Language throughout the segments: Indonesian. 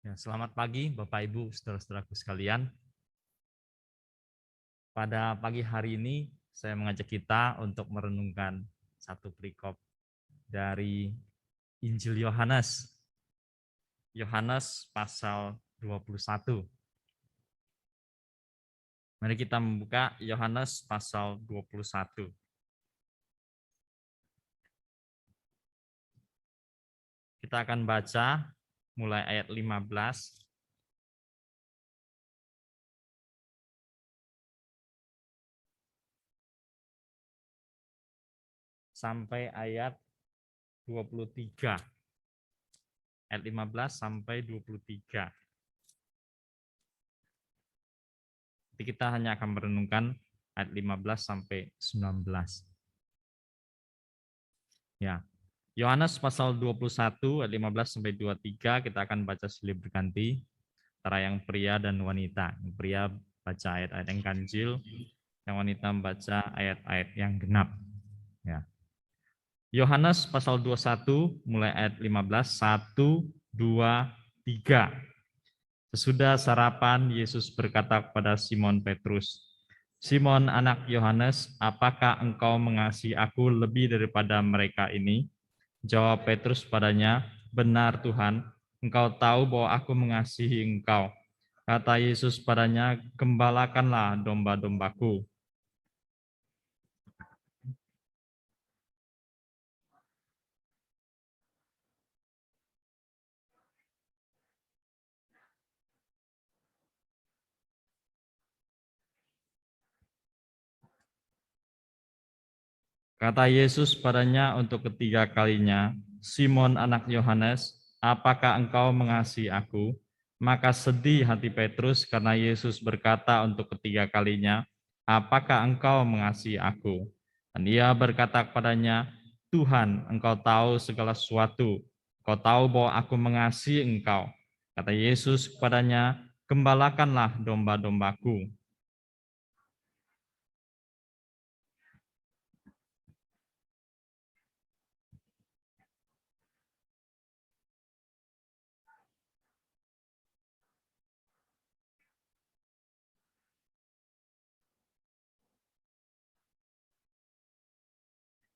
Ya, selamat pagi Bapak Ibu, saudara-saudaraku sekalian. Pada pagi hari ini saya mengajak kita untuk merenungkan satu perikop dari Injil Yohanes. Yohanes pasal 21. Mari kita membuka Yohanes pasal 21. Kita akan baca mulai ayat 15 sampai ayat 23. Ayat 15 sampai 23. Jadi kita hanya akan merenungkan ayat 15 sampai 19. Ya. Yohanes pasal 21 ayat 15 sampai 23 kita akan baca silih berganti antara yang pria dan wanita. Yang pria baca ayat-ayat yang ganjil, yang wanita membaca ayat-ayat yang genap. Ya. Yohanes pasal 21 mulai ayat 15, 1, 2, 3. Sesudah sarapan, Yesus berkata kepada Simon Petrus, "Simon anak Yohanes, apakah engkau mengasihi aku lebih daripada mereka ini?" Jawab Petrus padanya, "Benar Tuhan, engkau tahu bahwa aku mengasihi engkau." Kata Yesus padanya, "Gembalakanlah domba-dombaku." Kata Yesus padanya untuk ketiga kalinya, "Simon anak Yohanes, apakah engkau mengasihi aku?" Maka sedih hati Petrus karena Yesus berkata untuk ketiga kalinya, "Apakah engkau mengasihi aku?" Dan ia berkata kepadanya, "Tuhan, engkau tahu segala sesuatu. Engkau tahu bahwa aku mengasihi engkau." Kata Yesus kepadanya, "Gembalakanlah domba-dombaku."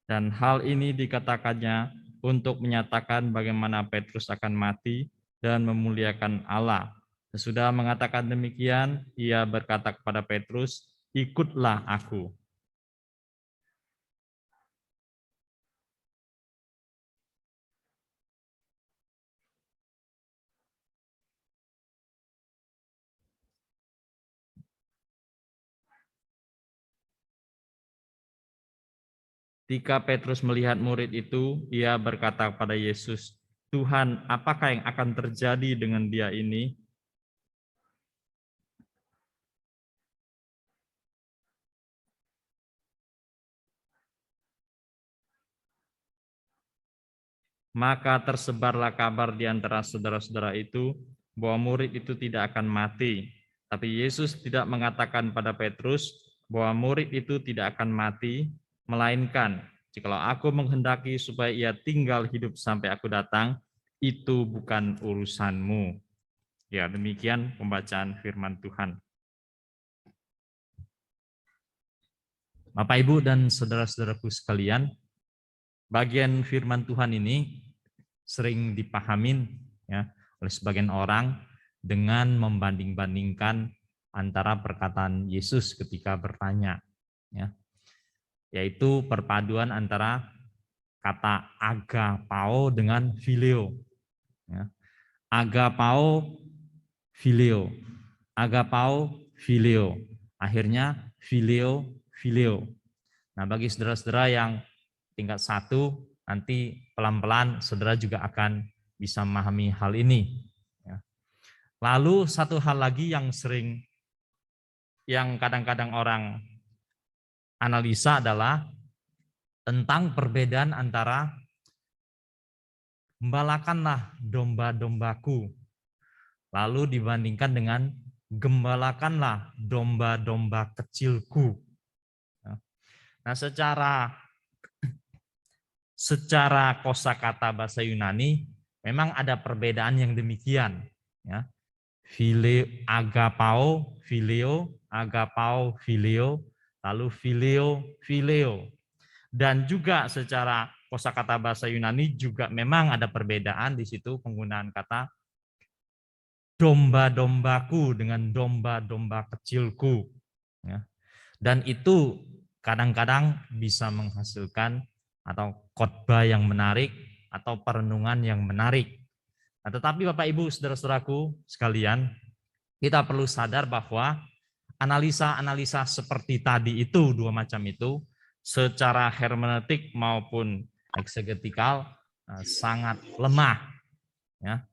Dan hal ini dikatakannya untuk menyatakan bagaimana Petrus akan mati dan memuliakan Allah. Sesudah mengatakan demikian, ia berkata kepada Petrus, "Ikutlah aku." Ketika Petrus melihat murid itu, ia berkata kepada Yesus, "Tuhan, apakah yang akan terjadi dengan dia ini?" Maka tersebarlah kabar di antara saudara-saudara itu bahwa murid itu tidak akan mati. Tapi Yesus tidak mengatakan pada Petrus bahwa murid itu tidak akan mati, melainkan jikalau aku menghendaki supaya ia tinggal hidup sampai aku datang, itu bukan urusanmu. Ya, demikian pembacaan firman Tuhan. Bapak, Ibu, dan saudara-saudaraku sekalian, bagian firman Tuhan ini sering dipahamin ya oleh sebagian orang dengan membanding-bandingkan antara perkataan Yesus ketika bertanya, ya, yaitu perpaduan antara kata agapao dengan phileo. Ya. Agapao, phileo. Agapao, phileo. Akhirnya phileo, phileo. Nah, bagi saudara-saudara yang tingkat 1, nanti pelan-pelan saudara juga akan bisa memahami hal ini. Ya. Lalu satu hal lagi yang sering, yang kadang-kadang orang analisa adalah tentang perbedaan antara "Gembalakanlah domba-dombaku" lalu dibandingkan dengan "Gembalakanlah domba-domba kecilku". Ya. Nah, secara kosakata bahasa Yunani memang ada perbedaan yang demikian. Ya. Agapao, fileo, lalu fileo. Dan juga secara kosakata bahasa Yunani juga memang ada perbedaan di situ penggunaan kata domba-dombaku dengan domba-domba kecilku. Ya. Dan itu kadang-kadang bisa menghasilkan atau khotbah yang menarik atau perenungan yang menarik. Nah, tetapi Bapak Ibu saudara-saudaraku sekalian, kita perlu sadar bahwa analisa-analisa seperti tadi itu, dua macam itu, secara hermeneutik maupun eksegetikal sangat lemah. Ya.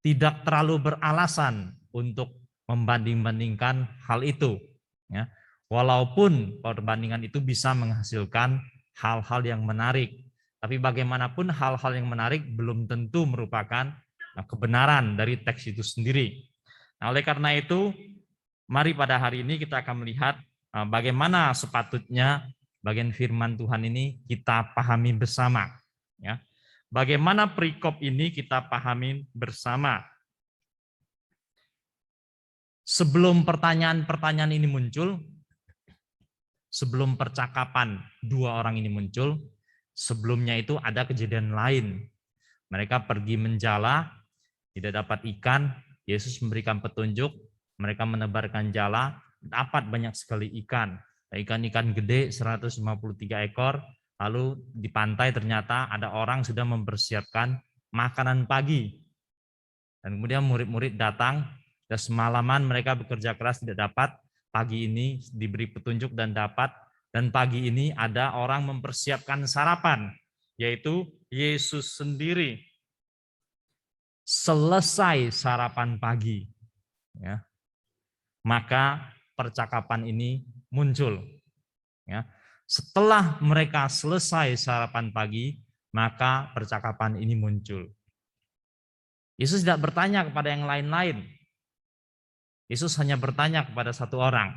Tidak terlalu beralasan untuk membanding-bandingkan hal itu. Ya. Walaupun perbandingan itu bisa menghasilkan hal-hal yang menarik. Tapi bagaimanapun hal-hal yang menarik belum tentu merupakan kebenaran dari teks itu sendiri. Nah, oleh karena itu, mari pada hari ini kita akan melihat bagaimana sepatutnya bagian firman Tuhan ini kita pahami bersama. Ya. Bagaimana perikop ini kita pahami bersama. Sebelum pertanyaan-pertanyaan ini muncul, sebelum percakapan dua orang ini muncul, sebelumnya itu ada kejadian lain. Mereka pergi menjala, tidak dapat ikan, Yesus memberikan petunjuk, mereka menebarkan jala, dapat banyak sekali ikan. Ikan-ikan gede 153 ekor, lalu di pantai ternyata ada orang sudah mempersiapkan makanan pagi. Dan kemudian murid-murid datang, dan semalaman mereka bekerja keras tidak dapat, pagi ini diberi petunjuk dan dapat, dan pagi ini ada orang mempersiapkan sarapan, yaitu Yesus sendiri. Selesai sarapan pagi, ya, maka percakapan ini muncul. Ya. Setelah mereka selesai sarapan pagi, maka percakapan ini muncul. Yesus tidak bertanya kepada yang lain-lain. Yesus hanya bertanya kepada satu orang.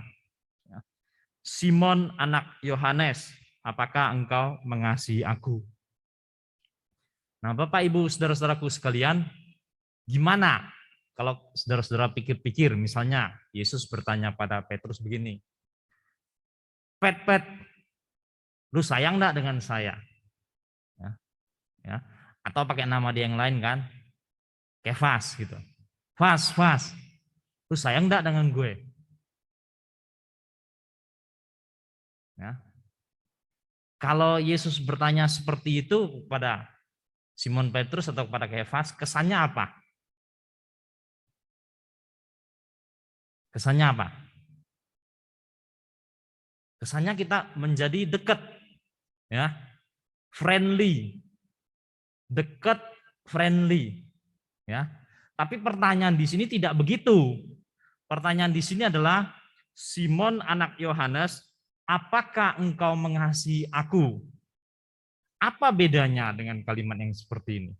Simon anak Yohanes, apakah engkau mengasihi aku? Nah, Bapak Ibu saudara-saudaraku sekalian, gimana kalau saudara-saudara pikir-pikir, misalnya Yesus bertanya pada Petrus begini, Pet, lu sayang enggak dengan saya? Ya. Atau pakai nama dia yang lain kan, Kefas gitu. Fas, lu sayang enggak dengan gue? Ya. Kalau Yesus bertanya seperti itu kepada Simon Petrus atau kepada Kefas, kesannya apa? Kesannya apa? Kesannya kita menjadi dekat, ya, friendly, dekat, friendly, ya. Tapi pertanyaan di sini tidak begitu. Pertanyaan di sini adalah, Simon anak Yohanes, apakah engkau mengasihi aku? Apa bedanya dengan kalimat yang seperti ini?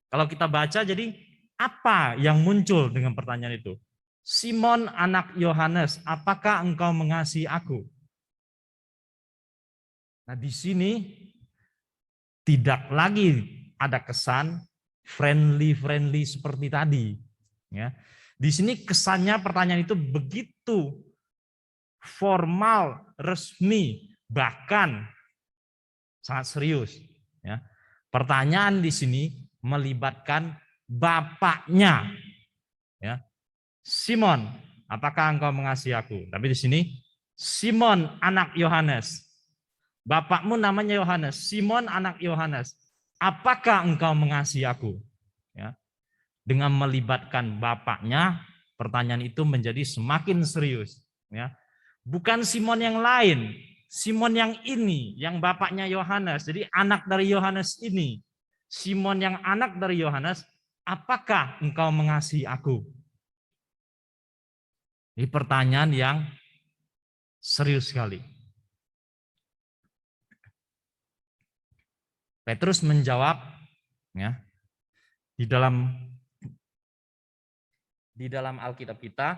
Kalau kita baca, jadi apa yang muncul dengan pertanyaan itu? Simon anak Yohanes, apakah engkau mengasihi aku? Nah, di sini tidak lagi ada kesan friendly seperti tadi. Ya. Di sini kesannya pertanyaan itu begitu formal, resmi, bahkan sangat serius. Ya. Pertanyaan di sini melibatkan bapaknya. Ya. Simon, apakah engkau mengasihi aku? Tapi di sini Simon anak Yohanes. Bapakmu namanya Yohanes. Simon anak Yohanes. Apakah engkau mengasihi aku? Ya. Dengan melibatkan bapaknya, pertanyaan itu menjadi semakin serius. Ya. Bukan Simon yang lain, Simon yang ini, yang bapaknya Yohanes. Jadi anak dari Yohanes ini. Simon yang anak dari Yohanes, apakah engkau mengasihi aku? Ini pertanyaan yang serius sekali. Petrus menjawab, ya, di dalam Alkitab kita,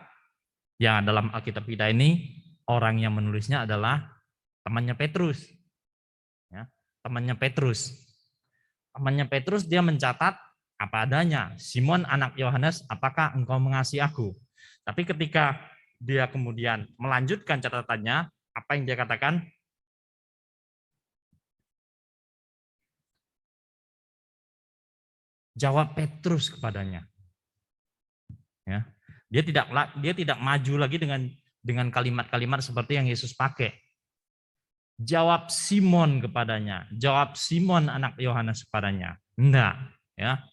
ya dalam Alkitab kita ini orang yang menulisnya adalah temannya Petrus, ya, temannya Petrus dia mencatat apa adanya. Simon anak Yohanes, apakah engkau mengasihi aku? Tapi ketika dia kemudian melanjutkan catatannya, apa yang dia katakan? Jawab Petrus kepadanya. Ya. Dia tidak maju lagi dengan kalimat-kalimat seperti yang Yesus pakai. Jawab Simon kepadanya, jawab Simon anak Yohanes kepadanya. Enggak, ya.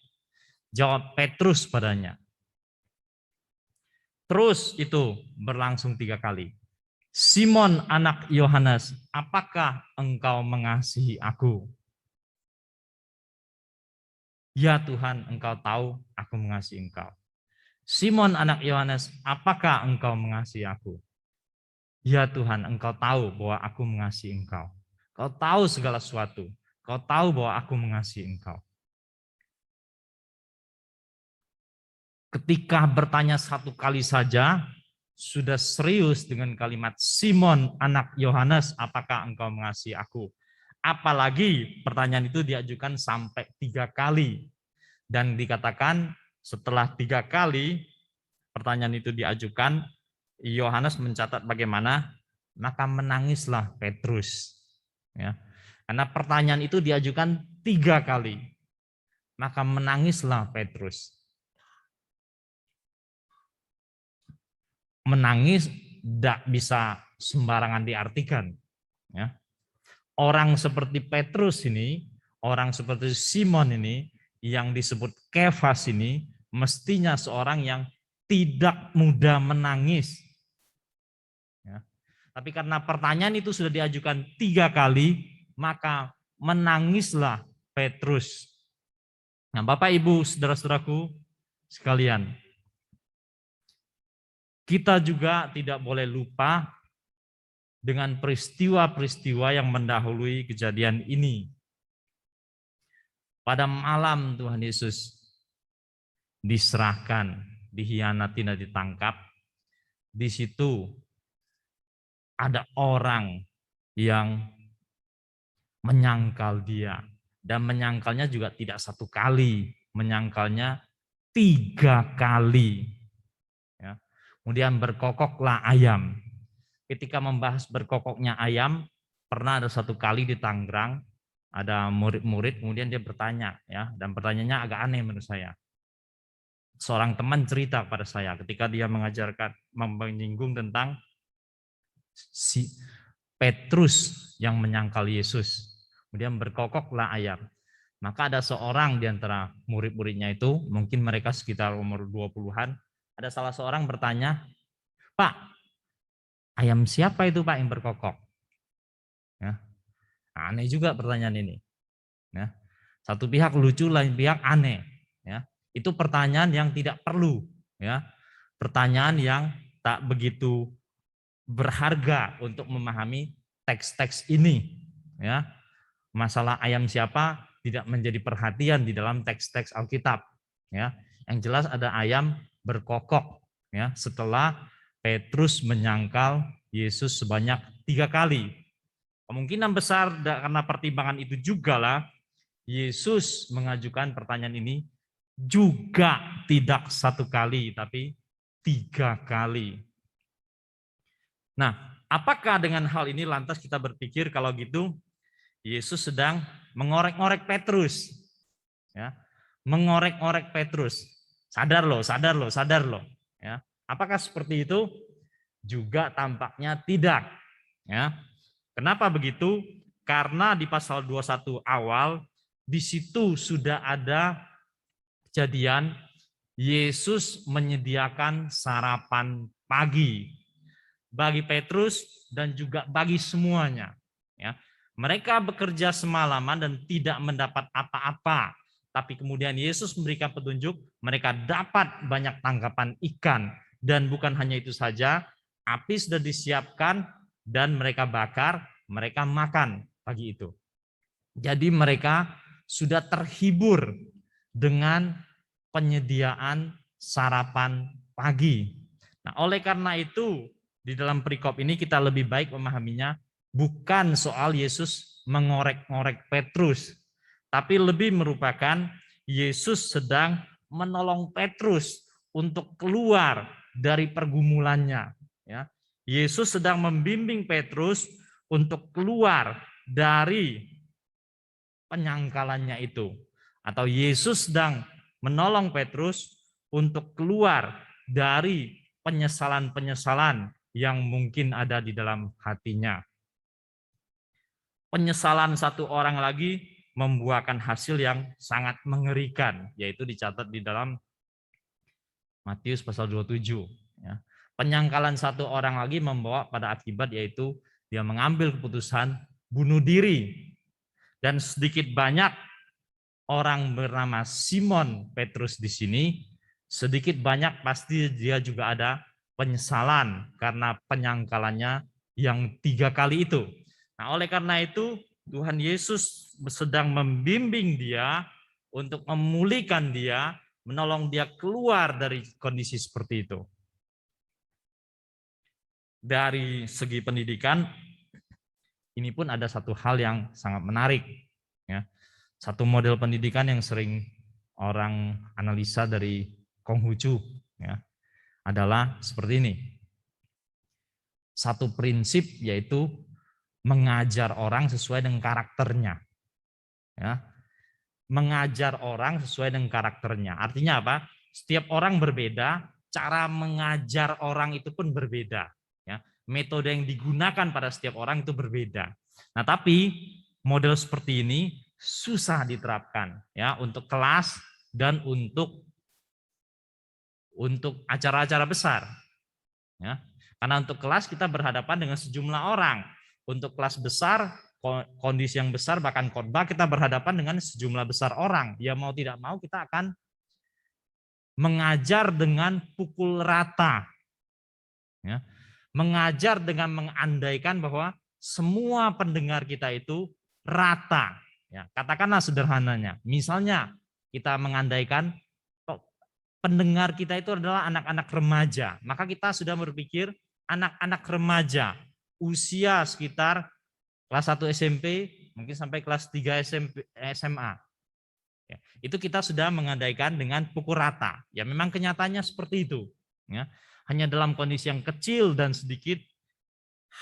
Jawab Petrus padanya. Terus itu berlangsung 3 kali. Simon anak Yohanes, apakah engkau mengasihi aku? Ya Tuhan, engkau tahu aku mengasihi engkau. Simon anak Yohanes, apakah engkau mengasihi aku? Ya Tuhan, engkau tahu bahwa aku mengasihi engkau. Kau tahu segala sesuatu. Kau tahu bahwa aku mengasihi engkau. Ketika bertanya 1 kali saja, sudah serius dengan kalimat Simon anak Yohanes, apakah engkau mengasihi aku? Apalagi pertanyaan itu diajukan sampai 3 kali. Dan dikatakan setelah 3 kali pertanyaan itu diajukan, Yohanes mencatat bagaimana, maka menangislah Petrus. Ya. Karena pertanyaan itu diajukan 3 kali, maka menangislah Petrus. Menangis tidak bisa sembarangan diartikan. Ya. Orang seperti Petrus ini, orang seperti Simon ini, yang disebut Kefas ini, mestinya seorang yang tidak mudah menangis. Ya. Tapi karena pertanyaan itu sudah diajukan 3 kali, maka menangislah Petrus. Nah, Bapak, Ibu, saudara-saudaraku sekalian, kita juga tidak boleh lupa dengan peristiwa-peristiwa yang mendahului kejadian ini. Pada malam Tuhan Yesus diserahkan, dikhianati dan ditangkap, di situ ada orang yang menyangkal dia. Dan menyangkalnya juga tidak 1 kali, menyangkalnya 3 kali. Ya. Kemudian berkokoklah ayam. Ketika membahas berkokoknya ayam, pernah ada 1 kali di Tangerang, ada murid-murid, kemudian dia bertanya, ya, dan pertanyaannya agak aneh menurut saya. Seorang teman cerita pada saya ketika dia mengajarkan, menyinggung tentang si Petrus yang menyangkal Yesus. Kemudian berkokoklah ayam. Maka ada seorang di antara murid-muridnya itu, mungkin mereka sekitar umur 20-an, ada salah seorang bertanya, Pak, ayam siapa itu Pak yang berkokok? Ya. Aneh juga pertanyaan ini. Ya. Satu pihak lucu, lain pihak aneh. Ya. Itu pertanyaan yang tidak perlu. Ya. Pertanyaan yang tak begitu berharga untuk memahami teks-teks ini. Ya. Masalah ayam siapa tidak menjadi perhatian di dalam teks-teks Alkitab. Ya. Yang jelas ada ayam berkokok. Ya. Setelah Petrus menyangkal Yesus sebanyak 3 kali. Kemungkinan besar karena pertimbangan itu juga lah Yesus mengajukan pertanyaan ini juga tidak 1 kali, tapi 3 kali. Nah, apakah dengan hal ini lantas kita berpikir kalau gitu Yesus sedang mengorek-ngorek Petrus, ya, mengorek-ngorek Petrus. Sadar loh, sadar loh, sadar loh. Ya, apakah seperti itu? Juga tampaknya tidak. Ya, kenapa begitu? Karena di pasal 21 awal di situ sudah ada kejadian Yesus menyediakan sarapan pagi bagi Petrus dan juga bagi semuanya. Ya, mereka bekerja semalaman dan tidak mendapat apa-apa. Tapi kemudian Yesus memberikan petunjuk, mereka dapat banyak tangkapan ikan. Dan bukan hanya itu saja, api sudah disiapkan dan mereka bakar, mereka makan pagi itu. Jadi mereka sudah terhibur dengan penyediaan sarapan pagi. Nah, oleh karena itu, di dalam perikop ini kita lebih baik memahaminya bukan soal Yesus mengorek-ngorek Petrus, tapi lebih merupakan Yesus sedang menolong Petrus untuk keluar dari pergumulannya. Ya. Yesus sedang membimbing Petrus untuk keluar dari penyangkalannya itu. Atau Yesus sedang menolong Petrus untuk keluar dari penyesalan-penyesalan yang mungkin ada di dalam hatinya. Penyesalan satu orang lagi membuahkan hasil yang sangat mengerikan, yaitu dicatat di dalam Matius pasal 27. Ya. Penyangkalan satu orang lagi membawa pada akibat, yaitu dia mengambil keputusan bunuh diri. Dan sedikit banyak orang bernama Simon Petrus di sini, sedikit banyak pasti dia juga ada penyesalan karena penyangkalannya yang 3 kali itu. Nah, oleh karena itu Tuhan Yesus sedang membimbing dia untuk memulihkan dia, menolong dia keluar dari kondisi seperti itu. Dari segi pendidikan, ini pun ada satu hal yang sangat menarik. Ya. Satu model pendidikan yang sering orang analisa dari Konghucu ya, adalah seperti ini. Satu prinsip yaitu mengajar orang sesuai dengan karakternya. Ya. Mengajar orang sesuai dengan karakternya. Artinya apa? Setiap orang berbeda, cara mengajar orang itu pun berbeda. Ya. Metode yang digunakan pada setiap orang itu berbeda. Nah, tapi model seperti ini susah diterapkan ya untuk kelas dan untuk acara-acara besar. Ya. Karena untuk kelas kita berhadapan dengan sejumlah orang. Untuk kelas besar, kondisi yang besar, bahkan khotbah, kita berhadapan dengan sejumlah besar orang. Ya mau tidak mau kita akan mengajar dengan pukul rata. Ya. Mengajar dengan mengandaikan bahwa semua pendengar kita itu rata. Ya, katakanlah sederhananya, misalnya kita mengandaikan pendengar kita itu adalah anak-anak remaja, maka kita sudah berpikir anak-anak remaja usia sekitar kelas 1 SMP mungkin sampai kelas 3 SMP, SMA. Ya, itu kita sudah mengandaikan dengan pukul rata. Ya memang kenyataannya seperti itu. Ya, hanya dalam kondisi yang kecil dan sedikit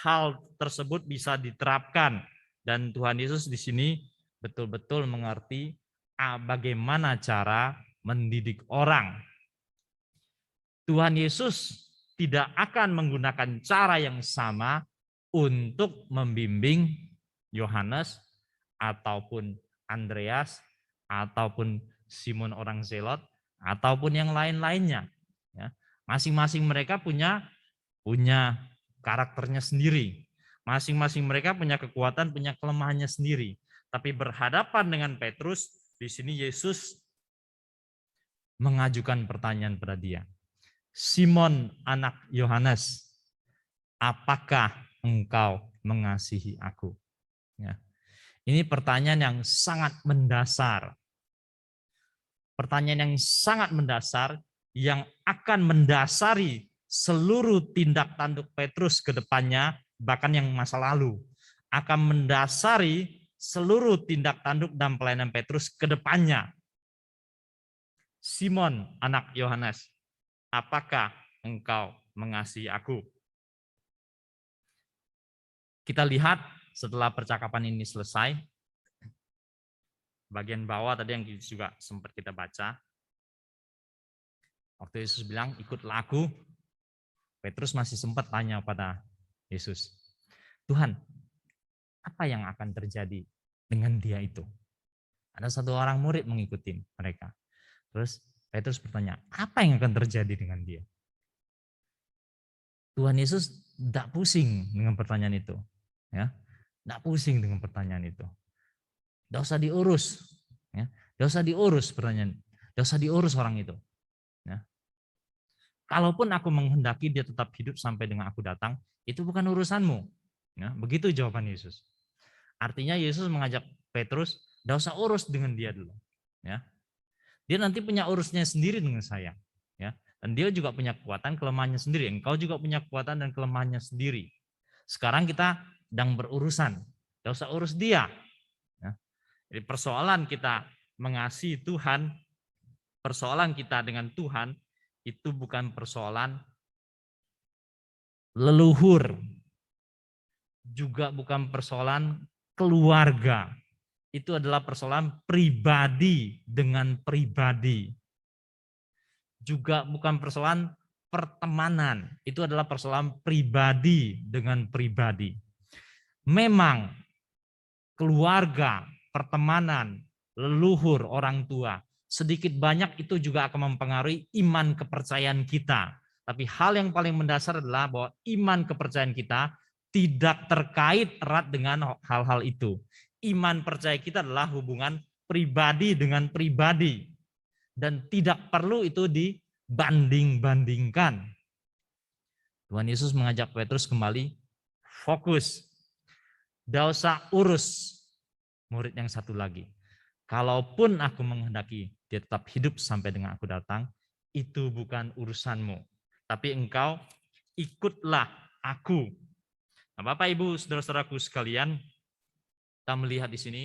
hal tersebut bisa diterapkan, dan Tuhan Yesus di sini betul-betul mengerti bagaimana cara mendidik orang. Tuhan Yesus tidak akan menggunakan cara yang sama untuk membimbing Yohanes ataupun Andreas ataupun Simon orang Zelot ataupun yang lain-lainnya. Masing-masing mereka punya karakternya sendiri. Masing-masing mereka punya kekuatan, punya kelemahannya sendiri. Tapi berhadapan dengan Petrus, di sini Yesus mengajukan pertanyaan pada dia. Simon anak Yohanes, apakah engkau mengasihi aku? Ya. Ini pertanyaan yang sangat mendasar. Pertanyaan yang sangat mendasar yang akan mendasari seluruh tindak tanduk Petrus ke depannya, bahkan yang masa lalu. Akan mendasari seluruh tindak tanduk dan pelayanan Petrus ke depannya. Simon, anak Yohanes, apakah engkau mengasihi aku? Kita lihat setelah percakapan ini selesai, bagian bawah tadi yang juga sempat kita baca, waktu Yesus bilang, ikutlah aku, Petrus masih sempat tanya pada Yesus, Tuhan, apa yang akan terjadi dengan dia itu? Ada satu orang murid mengikuti mereka. Terus Petrus bertanya, apa yang akan terjadi dengan dia? Tuhan Yesus tidak pusing dengan pertanyaan itu. Ya, tidak pusing dengan pertanyaan itu. Tidak usah diurus. Ya, tidak usah diurus pertanyaan. Tidak usah diurus orang itu. Ya. Kalaupun aku menghendaki dia tetap hidup sampai dengan aku datang, itu bukan urusanmu. Ya, begitu jawaban Yesus. Artinya Yesus mengajak Petrus, tidak usah urus dengan dia dulu. Ya. Dia nanti punya urusnya sendiri dengan saya. Ya. Dan dia juga punya kekuatan, kelemahannya sendiri. Engkau juga punya kekuatan dan kelemahannya sendiri. Sekarang kita sedang berurusan. Tidak usah urus dia. Ya. Jadi persoalan kita mengasihi Tuhan, persoalan kita dengan Tuhan itu bukan persoalan leluhur, juga bukan persoalan keluarga. Itu adalah persoalan pribadi dengan pribadi. Juga bukan persoalan pertemanan, itu adalah persoalan pribadi dengan pribadi. Memang keluarga, pertemanan, leluhur, orang tua, sedikit banyak itu juga akan mempengaruhi iman kepercayaan kita. Tapi hal yang paling mendasar adalah bahwa iman kepercayaan kita tidak terkait erat dengan hal-hal itu. Iman percaya kita adalah hubungan pribadi dengan pribadi. Dan tidak perlu itu dibanding-bandingkan. Tuhan Yesus mengajak Petrus kembali fokus. Tidak usah urus murid yang satu lagi. Kalaupun aku menghendaki dia tetap hidup sampai dengan aku datang, itu bukan urusanmu. Tapi engkau ikutlah aku. Nah, Bapak Ibu saudara-saudaraku sekalian, kita melihat di sini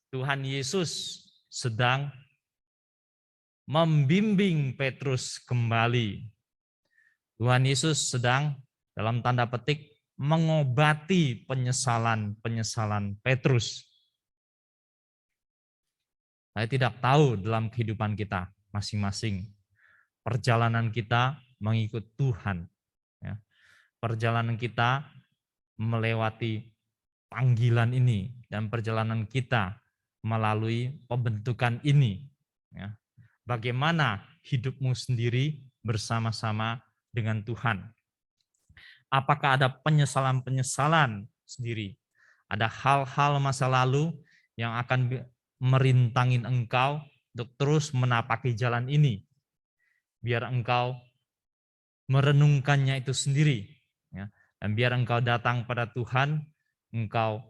Tuhan Yesus sedang membimbing Petrus kembali. Tuhan Yesus sedang dalam tanda petik mengobati penyesalan Petrus. Saya tidak tahu dalam kehidupan kita masing-masing perjalanan kita mengikut Tuhan. Ya. Perjalanan kita melewati panggilan ini dan perjalanan kita melalui pembentukan ini. Ya. Bagaimana hidupmu sendiri bersama-sama dengan Tuhan? Apakah ada penyesalan-penyesalan sendiri? Ada hal-hal masa lalu yang akan merintangin engkau untuk terus menapaki jalan ini. Biar engkau merenungkannya itu sendiri. Ya. Dan biar engkau datang pada Tuhan, engkau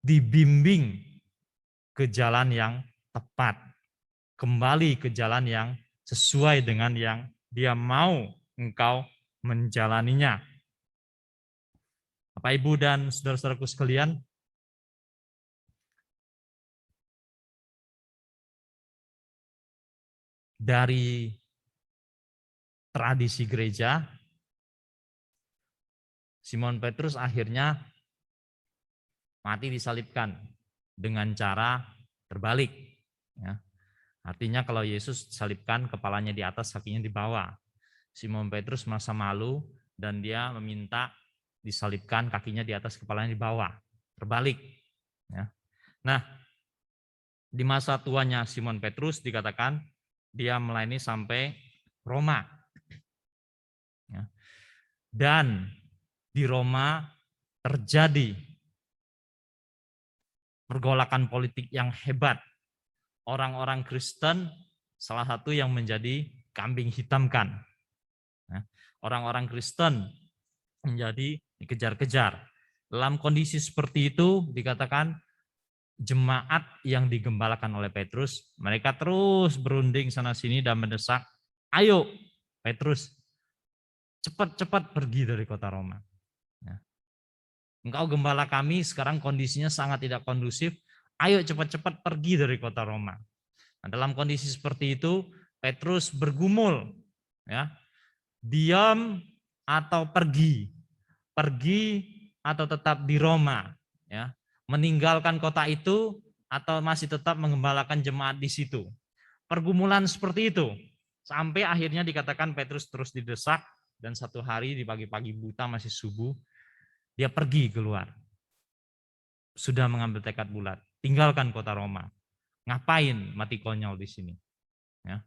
dibimbing ke jalan yang tepat. Kembali ke jalan yang sesuai dengan yang dia mau engkau menjalaninya. Bapak, Ibu, dan saudara-saudaraku sekalian, dari tradisi gereja, Simon Petrus akhirnya mati disalibkan dengan cara terbalik. Ya. Artinya kalau Yesus disalibkan, kepalanya di atas, kakinya di bawah. Simon Petrus merasa malu dan dia meminta disalibkan, kakinya di atas, kepalanya di bawah. Terbalik. Ya. Nah, di masa tuanya Simon Petrus dikatakan dia melayani sampai Roma. Ya. Dan di Roma terjadi pergolakan politik yang hebat. Orang-orang Kristen salah satu yang menjadi kambing hitamkan. Orang-orang Kristen menjadi dikejar-kejar. Dalam kondisi seperti itu dikatakan jemaat yang digembalakan oleh Petrus, mereka terus berunding sana-sini dan mendesak, ayo Petrus, cepat-cepat pergi dari kota Roma. Engkau gembala kami, sekarang kondisinya sangat tidak kondusif, ayo cepat-cepat pergi dari kota Roma. Nah, dalam kondisi seperti itu, Petrus bergumul, ya, diam atau pergi atau tetap di Roma, ya, meninggalkan kota itu atau masih tetap mengembalakan jemaat di situ. Pergumulan seperti itu, sampai akhirnya dikatakan Petrus terus didesak dan satu hari di pagi-pagi buta masih subuh, dia pergi keluar. Sudah mengambil tekad bulat, tinggalkan kota Roma. Ngapain mati konyol di sini? Ya.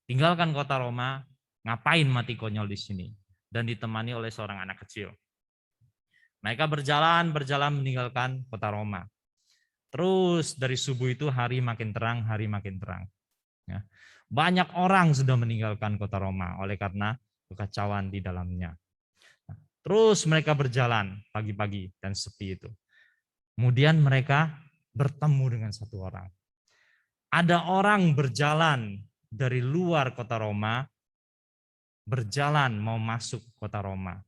Tinggalkan kota Roma, ngapain mati konyol di sini? Dan ditemani oleh seorang anak kecil. Mereka berjalan meninggalkan kota Roma. Terus dari subuh itu hari makin terang, Ya. Banyak orang sudah meninggalkan kota Roma oleh karena kekacauan di dalamnya. Terus mereka berjalan pagi-pagi dan sepi itu. Kemudian mereka bertemu dengan satu orang. Ada orang berjalan dari luar kota Roma, berjalan mau masuk kota Roma.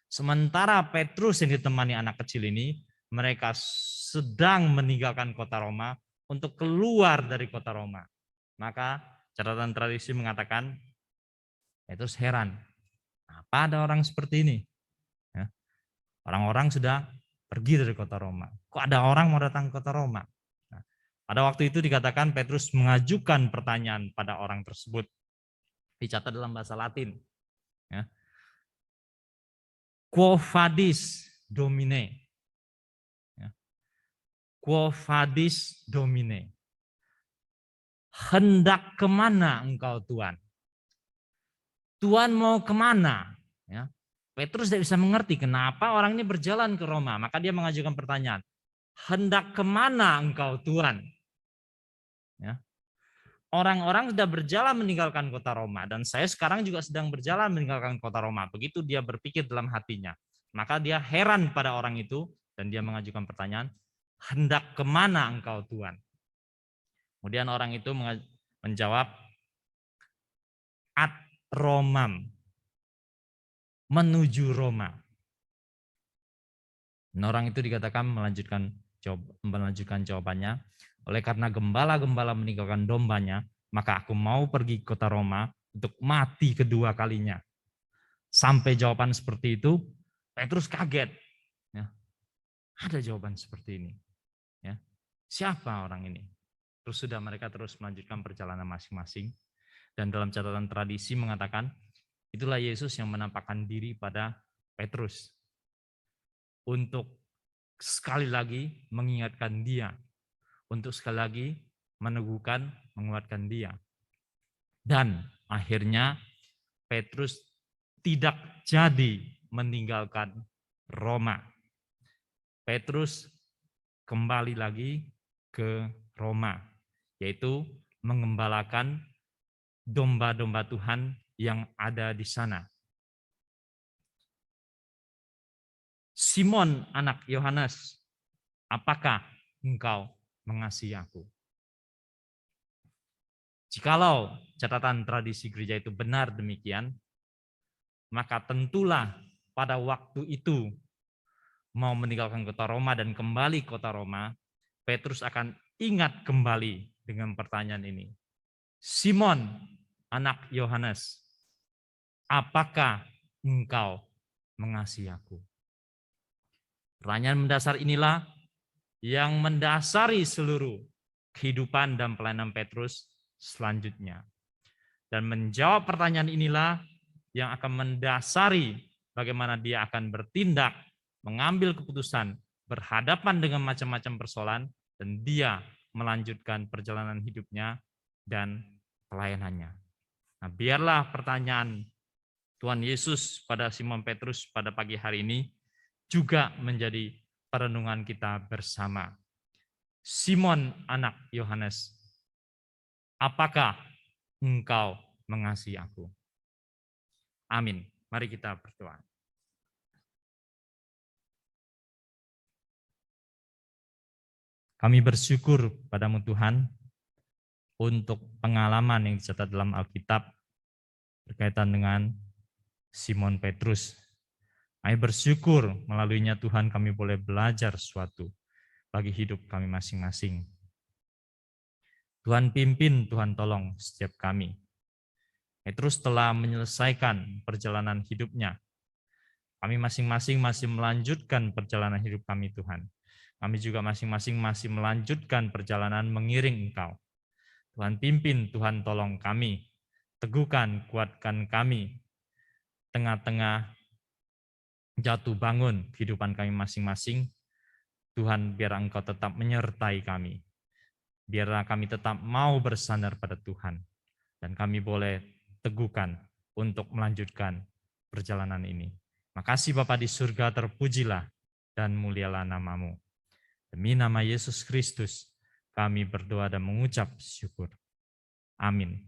Sementara Petrus yang ditemani anak kecil ini, mereka sedang meninggalkan kota Roma untuk keluar dari kota Roma. Maka catatan tradisi mengatakan Petrus heran, apa ada orang seperti ini? Ya, orang-orang sudah pergi dari kota Roma. Kok ada orang mau datang ke kota Roma? Nah, pada waktu itu dikatakan Petrus mengajukan pertanyaan pada orang tersebut. Dicatat dalam bahasa Latin. Ya. Quo vadis Domine. Ya. Quo vadis Domine. Hendak kemana engkau Tuhan? Tuhan mau kemana? Ya. Petrus tidak bisa mengerti kenapa orang ini berjalan ke Roma. Maka dia mengajukan pertanyaan. Hendak kemana engkau Tuhan? Ya. Orang-orang sudah berjalan meninggalkan kota Roma. Dan saya sekarang juga sedang berjalan meninggalkan kota Roma. Begitu dia berpikir dalam hatinya. Maka dia heran pada orang itu. Dan dia mengajukan pertanyaan. Hendak kemana engkau Tuhan? Kemudian orang itu menjawab. Ad Romam. Menuju Roma. Dan orang itu dikatakan melanjutkan jawabannya. Oleh karena gembala-gembala meninggalkan dombanya, maka aku mau pergi ke kota Roma untuk mati kedua kalinya. Sampai jawaban seperti itu, Petrus kaget. Ya, ada jawaban seperti ini. Ya, siapa orang ini? Terus sudah mereka terus melanjutkan perjalanan masing-masing. Dan dalam catatan tradisi mengatakan, itulah Yesus yang menampakkan diri pada Petrus. Untuk sekali lagi mengingatkan dia. Untuk sekali lagi meneguhkan, menguatkan dia. Dan akhirnya Petrus tidak jadi meninggalkan Roma. Petrus kembali lagi ke Roma, yaitu mengembalakan domba-domba Tuhan yang ada di sana. Simon anak Yohanes, apakah engkau mengasihi aku? Jikalau catatan tradisi gereja itu benar demikian, maka tentulah pada waktu itu mau meninggalkan kota Roma dan kembali kota Roma, Petrus akan ingat kembali dengan pertanyaan ini. Simon, anak Yohanes, apakah engkau mengasihi aku? Pertanyaan mendasar inilah yang mendasari seluruh kehidupan dan pelayanan Petrus selanjutnya. Dan menjawab pertanyaan inilah yang akan mendasari bagaimana dia akan bertindak, mengambil keputusan, berhadapan dengan macam-macam persoalan, dan dia melanjutkan perjalanan hidupnya dan pelayanannya. Nah, biarlah pertanyaan Tuhan Yesus pada Simon Petrus pada pagi hari ini juga menjadi perenungan kita bersama. Simon anak Yohanes, apakah engkau mengasihi aku? Amin. Mari kita berdoa. Kami bersyukur padamu Tuhan untuk pengalaman yang dicatat dalam Alkitab berkaitan dengan Simon Petrus. Kami bersyukur melaluinya Tuhan kami boleh belajar sesuatu bagi hidup kami masing-masing. Tuhan pimpin, Tuhan tolong setiap kami. Petrus telah menyelesaikan perjalanan hidupnya. Kami masing-masing masih melanjutkan perjalanan hidup kami Tuhan. Kami juga masing-masing masih melanjutkan perjalanan mengiring Engkau. Tuhan pimpin, Tuhan tolong kami. Teguhkan, kuatkan kami. Tengah-tengah jatuh bangun kehidupan kami masing-masing. Tuhan, biar Engkau tetap menyertai kami. Biarlah kami tetap mau bersandar pada Tuhan. Dan kami boleh teguhkan untuk melanjutkan perjalanan ini. Makasih Bapa di surga, terpujilah dan mulialah nama-Mu. Demi nama Yesus Kristus, kami berdoa dan mengucap syukur. Amin.